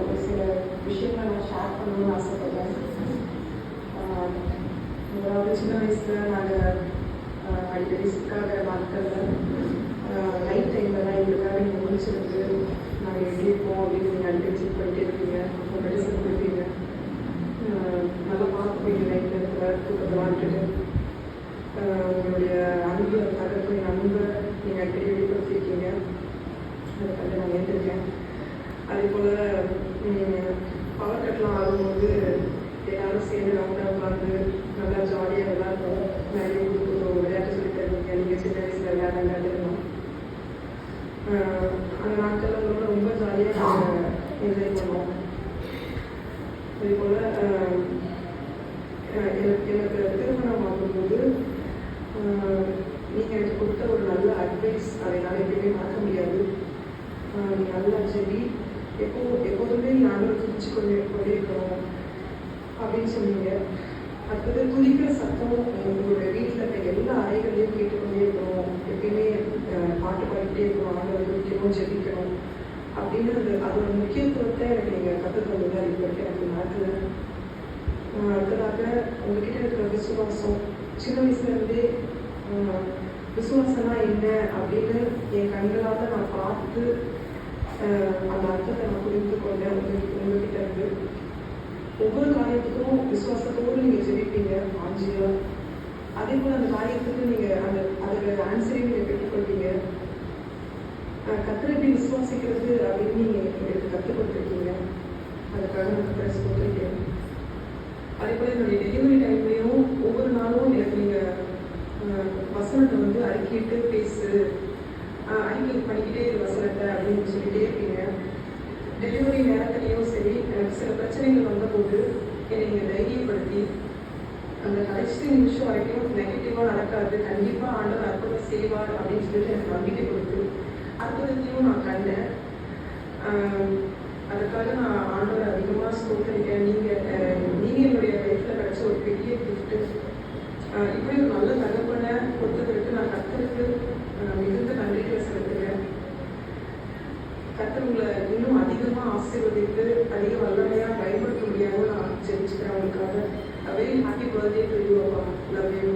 ஒரு சில விஷயங்களை நான் ஷேர் பண்ணணும்னு ஆசைப்படுறேன். அதாவது சின்ன வயசில் நாங்கள் அடிக்கடி சிக்காகிற நாட்களில் நைட் டைமில் தான் எங்களுக்காக நீங்கள் முடிச்சிருந்து நாங்கள் எப்படி இருப்போம் அப்படின்னு நீங்கள் அடிக்கடி செக் பண்ணிட்டே இருப்பீங்க, உங்கள் மெடிசன் கொடுப்பீங்க, நல்லா பார்த்துப்பீங்க நைட்டில் இருக்கிற தூக்கத்தெல்லாம் விட்டுட்டு உங்களுடைய அன்பு தகப்பு அன்பை நீங்கள் அடிக்கடி வெளிப்படுத்தியிருக்கீங்க. அதை கண்டு நான் ஏற்றிருக்கேன். அதே போல் பவர் கட்லாம் ஆகும்போது எல்லாரும் சேர்ந்து ரவுண்டாக உட்காந்து நல்லா ஜாலியாக விளையாடுவோம். நிறைய விளையாட்டு சொல்லி தருவீங்க. நீங்கள் சின்ன வயசில் விளையாடுறோம். அந்த நாட்களில் ரொம்ப ஜாலியாக நாங்கள் என்ஜாய் பண்ணுவோம். அதே போல் எனக்கு திருமணம் ஆகும்போது நீங்கள் எனக்கு கொடுத்த ஒரு நல்ல அட்வைஸ் அதை என்னால் எப்பயுமே மறக்க முடியாது. நீங்கள் நல்லா செடி எப்போதுமே நாங்களும் துதிச்சு கொண்டே இருக்கணும் அப்படின்னு சொன்னீங்க. அடுத்தது துதிக்கிற சத்தம் உங்களுடைய வீட்டில் இருக்க எல்லா அறைகளையும் கேட்டுக்கொண்டே இருக்கணும், எப்பயுமே பாட்டு பாடிக்கிட்டே இருக்கணும், ஆண்டவரை துதிக்கணும், ஜெபிக்கணும் அப்படின்றது அதோட முக்கியத்துவத்தை எனக்கு நீங்கள் கற்றுக் தந்தது. அது பற்றி எனக்கு மறக்கல. அடுத்ததாக உங்ககிட்ட இருக்கிற விசுவாசம் சின்ன வயசுலேருந்தே விசுவாசம்னா என்ன அப்படின்னு என் கண்களால் நான் பார்த்து அந்த அர்த்தத்தை நான் புரிந்து கொண்டேன். உங்ககிட்ட இருந்து ஒவ்வொரு காரியத்துக்கும் விசுவாசத்தோடு நீங்கள் ஜெபிப்பீங்க ஆஞ்சியா. அதே போல் அந்த காரியத்துக்கு நீங்கள் அதோட ஆன்சரையும் நீங்கள் பெற்றுக்கொள்வீங்க. கர்த்தரை எப்படி விசுவாசிக்கிறது அப்படின்னு நீங்கள் எங்களுக்கு கற்றுக் கொடுத்துருக்கீங்க. அதுக்காக நான் கர்த்தரை சொல்லியிருக்கேன். அதே போல் என்னுடைய டெலிவரி டைம்லேயும் ஒவ்வொரு நாளும் எனக்கு நீங்கள் வசனத்தை அறிக்கிட்டு பேசு, அறிக்கை பண்ணிக்கிட்டே இரு வசனத்தை அப்படின்னு சொல்லிகிட்டே இருப்பீங்க. டெலிவரி நேரத்துலேயும் சரி, எனக்கு சில பிரச்சனைகள் வந்தபோது என்னை நீங்கள் தைரியப்படுத்தி அந்த கடைசி நிமிஷம் வரைக்கும் நெகட்டிவாக நடக்காது, கண்டிப்பாக ஆண்டவர் அற்புதம் செய்வார் அப்படின்னு சொல்லிட்டு எனக்கு நம்பிக்கை கொடுத்து அற்புதத்தையும் நான் கண்டேன். அதுக்காக நான் ஆண்டவரை அதிகமாக ஸ்தோத்திரிக்கேன். நீங்கள் என்னுடைய லைஃப்பில் கிடைச்ச ஒரு பெரிய கிஃப்ட்டு. இப்படி ஒரு நல்ல தகப்பனை கொடுத்ததற்கு நான் கர்த்தருக்கு மிகுந்த நன்றிகளை செலுத்துகிறேன். கர்த்தர் உங்களை இன்னும் அதிகமாக ஆசீர்வதித்து அதிக வல்லமையாக பயன்படுத்த முடியாமல் நான் ஜெபிச்சுக்கிறேன். அவங்களுக்காக very happy birthday to you. Love you.